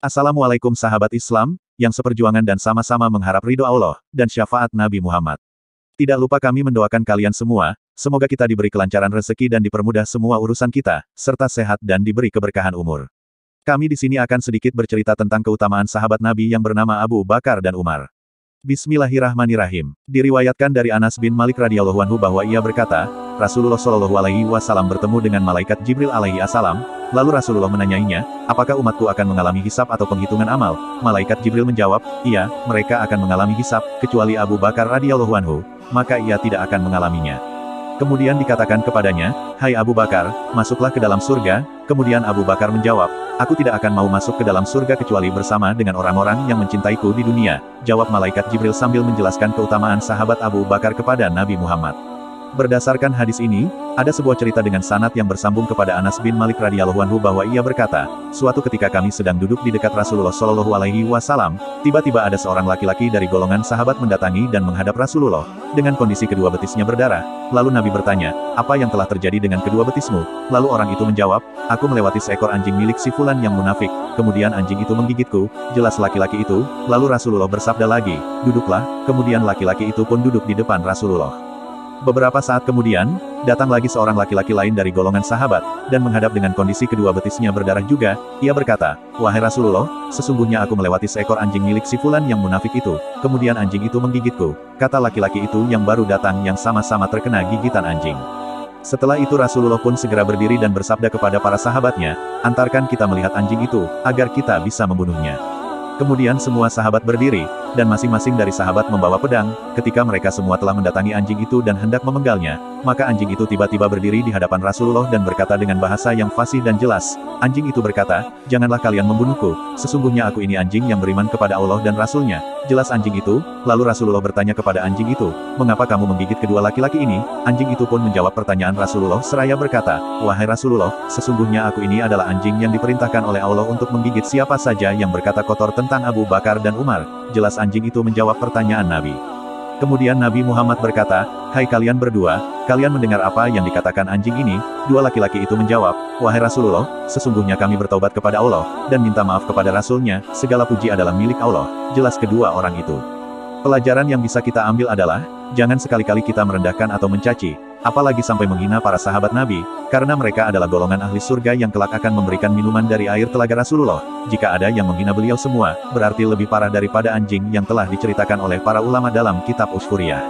Assalamualaikum sahabat Islam, yang seperjuangan dan sama-sama mengharap ridho Allah, dan syafaat Nabi Muhammad. Tidak lupa kami mendoakan kalian semua, semoga kita diberi kelancaran rezeki dan dipermudah semua urusan kita, serta sehat dan diberi keberkahan umur. Kami di sini akan sedikit bercerita tentang keutamaan sahabat Nabi yang bernama Abu Bakar dan Umar. Bismillahirrahmanirrahim. Diriwayatkan dari Anas bin Malik radhiyallahu anhu bahwa ia berkata, Rasulullah Shallallahu alaihi wasallam bertemu dengan malaikat Jibril alaihi assalam, lalu Rasulullah menanyainya, apakah umatku akan mengalami hisab atau penghitungan amal? Malaikat Jibril menjawab, iya, mereka akan mengalami hisab, kecuali Abu Bakar radhiyallahu anhu, maka ia tidak akan mengalaminya. Kemudian dikatakan kepadanya, hai Abu Bakar, masuklah ke dalam surga. Kemudian Abu Bakar menjawab, aku tidak akan mau masuk ke dalam surga kecuali bersama dengan orang-orang yang mencintaiku di dunia. Jawab malaikat Jibril sambil menjelaskan keutamaan sahabat Abu Bakar kepada Nabi Muhammad. Berdasarkan hadis ini, ada sebuah cerita dengan sanad yang bersambung kepada Anas bin Malik radhiyallahu anhu bahwa ia berkata, suatu ketika kami sedang duduk di dekat Rasulullah Shallallahu alaihi wasallam, tiba-tiba ada seorang laki-laki dari golongan sahabat mendatangi dan menghadap Rasulullah, dengan kondisi kedua betisnya berdarah. Lalu Nabi bertanya, apa yang telah terjadi dengan kedua betismu? Lalu orang itu menjawab, aku melewati seekor anjing milik si fulan yang munafik, kemudian anjing itu menggigitku. Jelas laki-laki itu. Lalu Rasulullah bersabda lagi, duduklah. Kemudian laki-laki itu pun duduk di depan Rasulullah. Beberapa saat kemudian, datang lagi seorang laki-laki lain dari golongan sahabat, dan menghadap dengan kondisi kedua betisnya berdarah juga. Ia berkata, wahai Rasulullah, sesungguhnya aku melewati seekor anjing milik si fulan yang munafik itu, kemudian anjing itu menggigitku. Kata laki-laki itu yang baru datang yang sama-sama terkena gigitan anjing. Setelah itu Rasulullah pun segera berdiri dan bersabda kepada para sahabatnya, antarkan kita melihat anjing itu, agar kita bisa membunuhnya. Kemudian semua sahabat berdiri, dan masing-masing dari sahabat membawa pedang. Ketika mereka semua telah mendatangi anjing itu dan hendak memenggalnya, maka anjing itu tiba-tiba berdiri di hadapan Rasulullah dan berkata dengan bahasa yang fasih dan jelas. Anjing itu berkata, janganlah kalian membunuhku, sesungguhnya aku ini anjing yang beriman kepada Allah dan Rasul-Nya. Jelas anjing itu. Lalu Rasulullah bertanya kepada anjing itu, mengapa kamu menggigit kedua laki-laki ini? Anjing itu pun menjawab pertanyaan Rasulullah seraya berkata, wahai Rasulullah, sesungguhnya aku ini adalah anjing yang diperintahkan oleh Allah untuk menggigit siapa saja yang berkata kotor tentang Abu Bakar dan Umar. Jelas anjing itu menjawab pertanyaan Nabi. Kemudian Nabi Muhammad berkata, hai kalian berdua, kalian mendengar apa yang dikatakan anjing ini? Dua laki-laki itu menjawab, wahai Rasulullah, sesungguhnya kami bertaubat kepada Allah, dan minta maaf kepada Rasul-Nya, segala puji adalah milik Allah. Jelas kedua orang itu. Pelajaran yang bisa kita ambil adalah, jangan sekali-kali kita merendahkan atau mencaci, apalagi sampai menghina para sahabat Nabi, karena mereka adalah golongan ahli surga yang kelak akan memberikan minuman dari air telaga Rasulullah. Jika ada yang menghina beliau semua, berarti lebih parah daripada anjing yang telah diceritakan oleh para ulama dalam kitab Usfuriyah.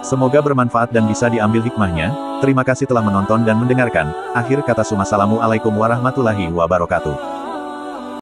Semoga bermanfaat dan bisa diambil hikmahnya. Terima kasih telah menonton dan mendengarkan. Akhir kata, Assalamualaikum warahmatullahi wabarakatuh.